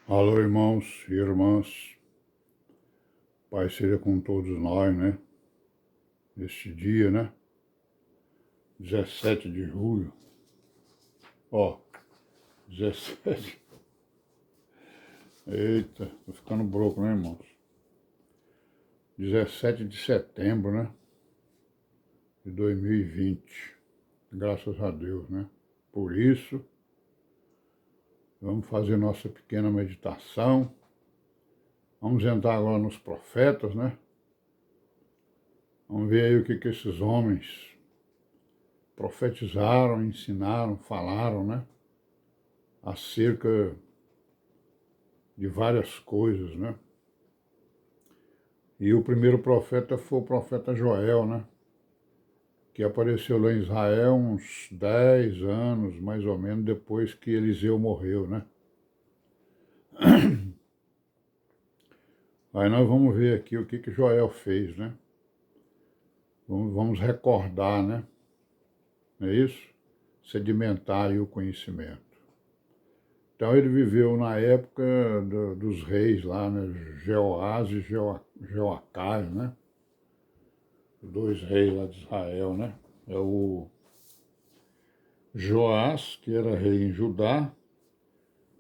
Alô, irmãos e irmãs, Pai seja com todos nós, né? Neste dia, né? 17 de julho, ó, 17, eita, tô ficando broco, né, irmãos? 17 de setembro, né? De 2020, graças a Deus, né? Por isso, vamos fazer nossa pequena meditação, vamos entrar agora nos profetas, né? Vamos ver aí o que esses homens profetizaram, ensinaram, falaram, né? Acerca de várias coisas, né? E o primeiro profeta foi o profeta Joel, né? Que apareceu lá em Israel uns 10 anos, mais ou menos, depois que Eliseu morreu, né? Aí nós vamos ver aqui o que Joel fez, né? Vamos recordar, né? Não é isso? Sedimentar aí o conhecimento. Então ele viveu na época dos reis lá, né? Jeoás e Jeoacás, né? Dois reis lá de Israel, né? É o Joás, que era rei em Judá,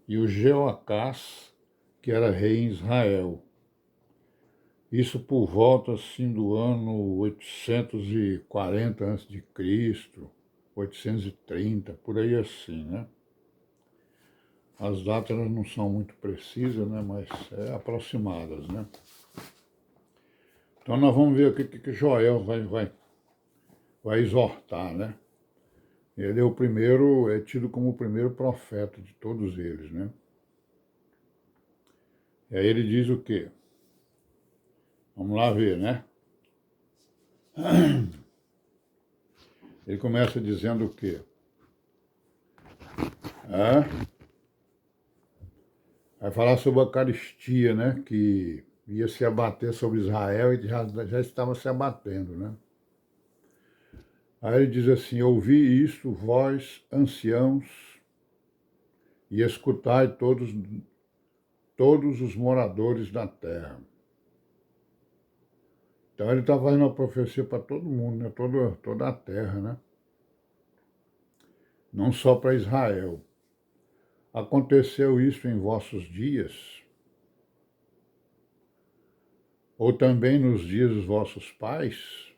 e o Jeoacás, que era rei em Israel. Isso por volta assim do ano 840 a.C., 830, por aí assim, né? As datas não são muito precisas, né? Mas aproximadas, né? Então nós vamos ver o que Joel vai exortar, né? Ele é o primeiro, é tido como o primeiro profeta de todos eles, né? E aí ele diz o quê? Vamos lá ver, né? Ele começa dizendo o quê? Vai falar sobre a caristia, né? Que ia se abater sobre Israel e já estava se abatendo, né? Aí ele diz assim: ouvi isto, vós, anciãos, e escutai todos os moradores da terra. Então ele está fazendo uma profecia para todo mundo, né? Toda a terra, né? Não só para Israel. Aconteceu isso em vossos dias, ou também nos dias dos vossos pais?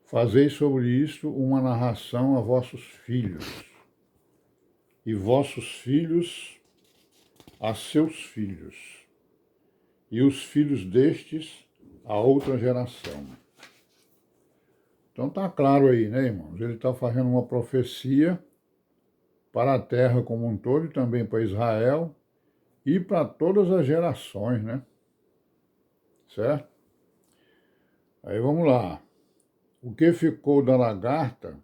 Fazei sobre isto uma narração a vossos filhos, e vossos filhos a seus filhos, e os filhos destes a outra geração. Então está claro aí, né, irmãos? Ele está fazendo uma profecia para a terra como um todo, e também para Israel, e para todas as gerações, né? Certo? Aí vamos lá. O que ficou da lagarta,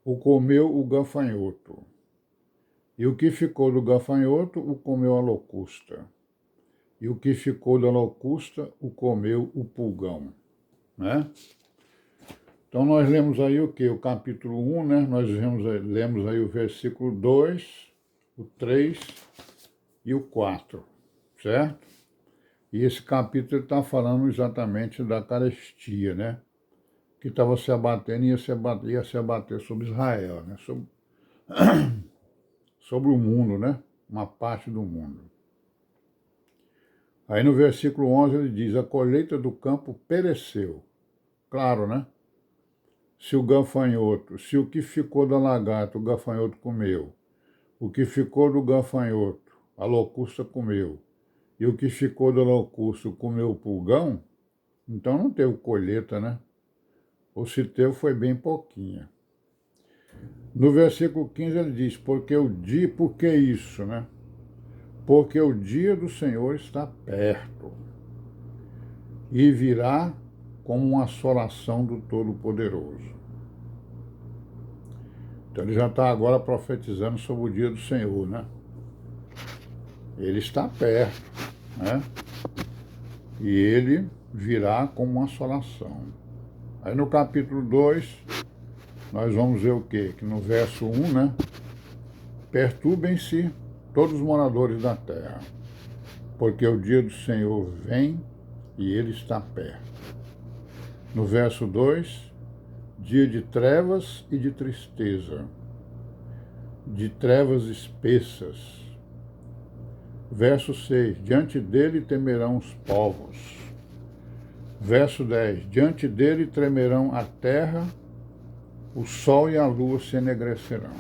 o comeu o gafanhoto. E o que ficou do gafanhoto, o comeu a locusta. E o que ficou da locusta, o comeu o pulgão, né? Então nós lemos aí o quê? O capítulo 1, né? Nós lemos aí o versículo 2, o 3 e o 4, certo? E esse capítulo está falando exatamente da carestia, né? Que estava se abatendo e ia se abater sobre Israel, né? Sobre o mundo, né? Uma parte do mundo. Aí no versículo 11 ele diz: a colheita do campo pereceu. Claro, né? Se o que ficou da lagarta, o gafanhoto comeu. O que ficou do gafanhoto, a locusta comeu. E o que ficou da locusta comeu o pulgão, então não teve colheita, né? Ou se teve, foi bem pouquinha. No versículo 15 ele diz: por que isso, né? Porque o dia do Senhor está perto e virá como uma assolação do Todo-Poderoso. Então ele já está agora profetizando sobre o dia do Senhor, né? Ele está perto, né? E ele virá como uma assolação. Aí no capítulo 2, nós vamos ver o quê? Que no verso 1, né? Perturbem-se todos os moradores da terra, porque o dia do Senhor vem e ele está perto. No verso 2, dia de trevas e de tristeza, de trevas espessas. Verso 6, diante dele temerão os povos. Verso 10, diante dele tremerão a terra, o sol e a lua se enegrecerão.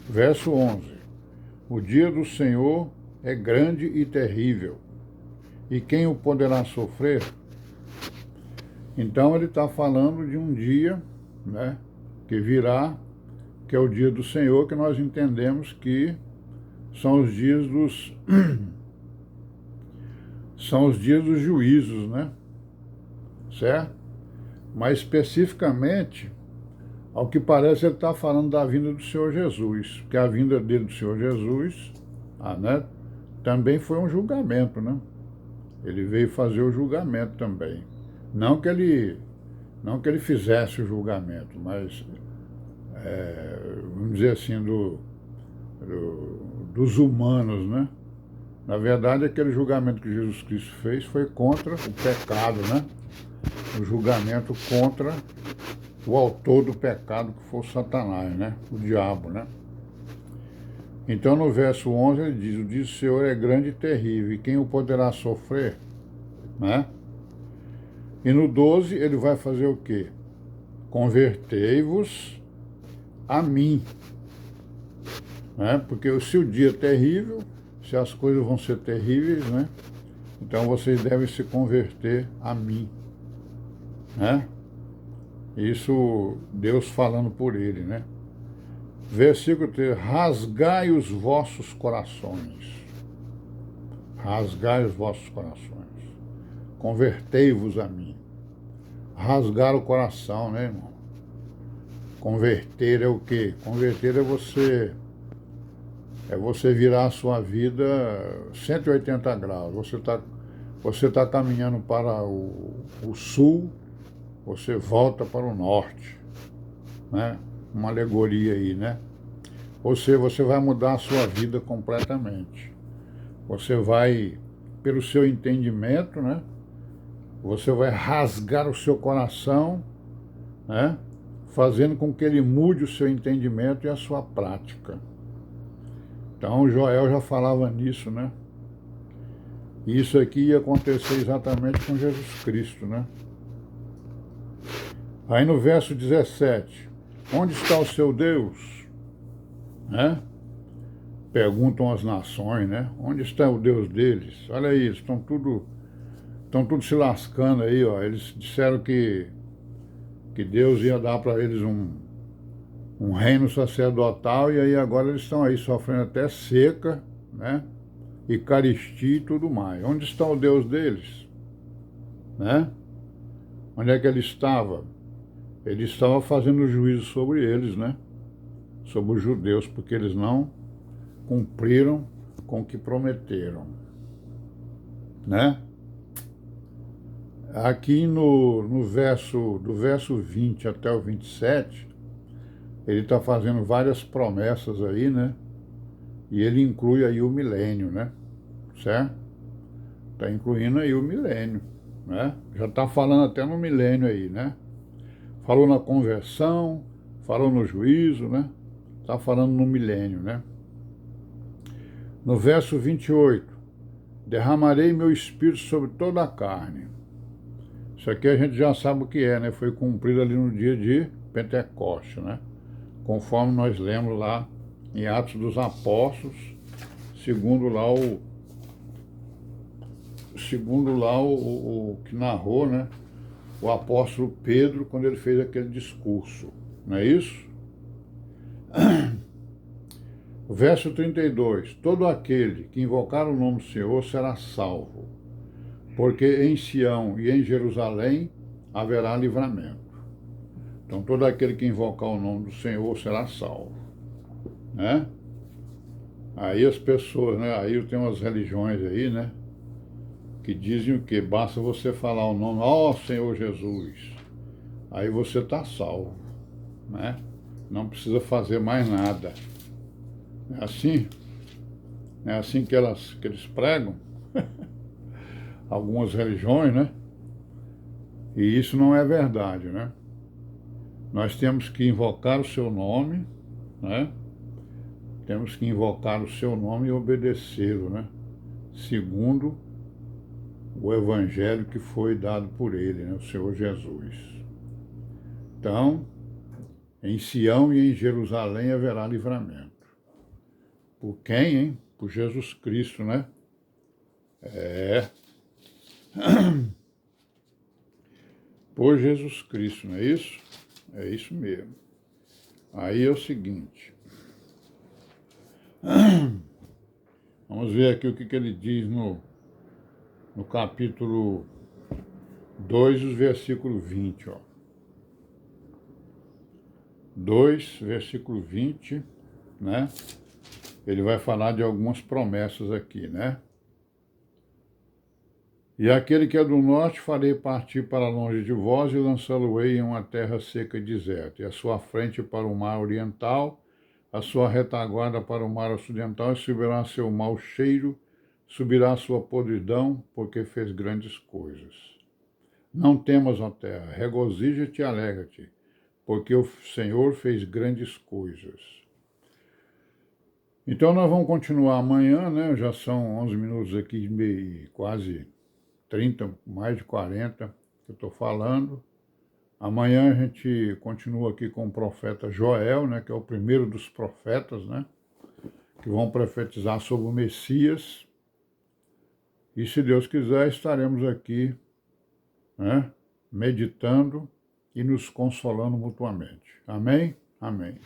Verso 11, o dia do Senhor é grande e terrível, e quem o poderá sofrer? Então ele está falando de um dia, né, que virá, que é o dia do Senhor, que nós entendemos que são os dias dos são os dias dos juízos, né? Certo? Mas especificamente, ao que parece, ele está falando da vinda do Senhor Jesus, porque a vinda dele do Senhor Jesus, né, também foi um julgamento, né? Ele veio fazer o julgamento também. Não que ele fizesse o julgamento, mas, vamos dizer assim, dos humanos, né? Na verdade, aquele julgamento que Jesus Cristo fez foi contra o pecado, né? O julgamento contra o autor do pecado, que foi o Satanás, né? O diabo, né? Então, no verso 11, ele diz, o dia do Senhor é grande e terrível, e quem o poderá sofrer? Né? E no 12, ele vai fazer o quê? Convertei-vos a mim. Né? Porque se o dia é terrível, se as coisas vão ser terríveis, né? Então vocês devem se converter a mim. Né? Isso Deus falando por ele, né? Versículo 3, rasgai os vossos corações. Rasgai os vossos corações. Convertei-vos a mim. Rasgar o coração, né, irmão? Converter é o quê? Converter é você virar a sua vida 180 graus. Você tá caminhando para o sul, você volta para o norte, né? Uma alegoria aí, né? Ou seja, você vai mudar a sua vida completamente. Você vai, pelo seu entendimento, né? Você vai rasgar o seu coração, né? Fazendo com que ele mude o seu entendimento e a sua prática. Então, Joel já falava nisso, né? E isso aqui ia acontecer exatamente com Jesus Cristo, né? Aí no verso 17, onde está o seu Deus? Né? Perguntam as nações, né? Onde está o Deus deles? Olha aí, eles estão tudo se lascando aí, ó. Eles disseram que Deus ia dar para eles um reino sacerdotal, e aí agora eles estão aí sofrendo até seca, né? E carestia e tudo mais. Onde está o Deus deles? Né? Onde é que ele estava? Ele estava fazendo juízo sobre eles, né? Sobre os judeus, porque eles não cumpriram com o que prometeram, né? Aqui do verso 20 até o 27, ele está fazendo várias promessas aí, né? E ele inclui aí o milênio, né? Certo? Está incluindo aí o milênio, né? Já está falando até no milênio aí, né? Falou na conversão, falou no juízo, né? Está falando no milênio, né? No verso 28, derramarei meu espírito sobre toda a carne. Isso aqui a gente já sabe o que é, né? Foi cumprido ali no dia de Pentecostes, né? Conforme nós lemos lá em Atos dos Apóstolos, segundo lá o que narrou, né? O apóstolo Pedro, quando ele fez aquele discurso, não é isso? Verso 32, todo aquele que invocar o nome do Senhor será salvo, porque em Sião e em Jerusalém haverá livramento. Então todo aquele que invocar o nome do Senhor será salvo, né? Aí as pessoas, né? Aí tem umas religiões aí, né? Que dizem o quê? Basta você falar o nome, ó Senhor Jesus, aí você está salvo, né? Não precisa fazer mais nada, É assim que eles pregam, algumas religiões, né? E isso não é verdade, né? Nós temos que invocar o seu nome, né? Temos que invocar o seu nome e obedecê-lo, né? Segundo o evangelho que foi dado por ele, né? O Senhor Jesus. Então, em Sião e em Jerusalém haverá livramento. Por quem, hein? Por Jesus Cristo, né? É, por Jesus Cristo, não é isso? É isso mesmo. Aí é o seguinte, vamos ver aqui o que ele diz no capítulo 2, os versículo 20, ó. 2, versículo 20, né? Ele vai falar de algumas promessas aqui, né? E aquele que é do norte farei partir para longe de vós e lançá-lo-ei em uma terra seca e deserta, e a sua frente para o mar oriental, a sua retaguarda para o mar ocidental, e subirá seu mau cheiro, subirá a sua podridão, porque fez grandes coisas. Não temas, ó terra, regozija-te e alegra-te, porque o Senhor fez grandes coisas. Então nós vamos continuar amanhã, né? Já são 11 minutos aqui, quase 30, mais de 40 que eu estou falando. Amanhã a gente continua aqui com o profeta Joel, né? Que é o primeiro dos profetas, né? Que vão profetizar sobre o Messias. E se Deus quiser, estaremos aqui, né? Meditando e nos consolando mutuamente. Amém? Amém.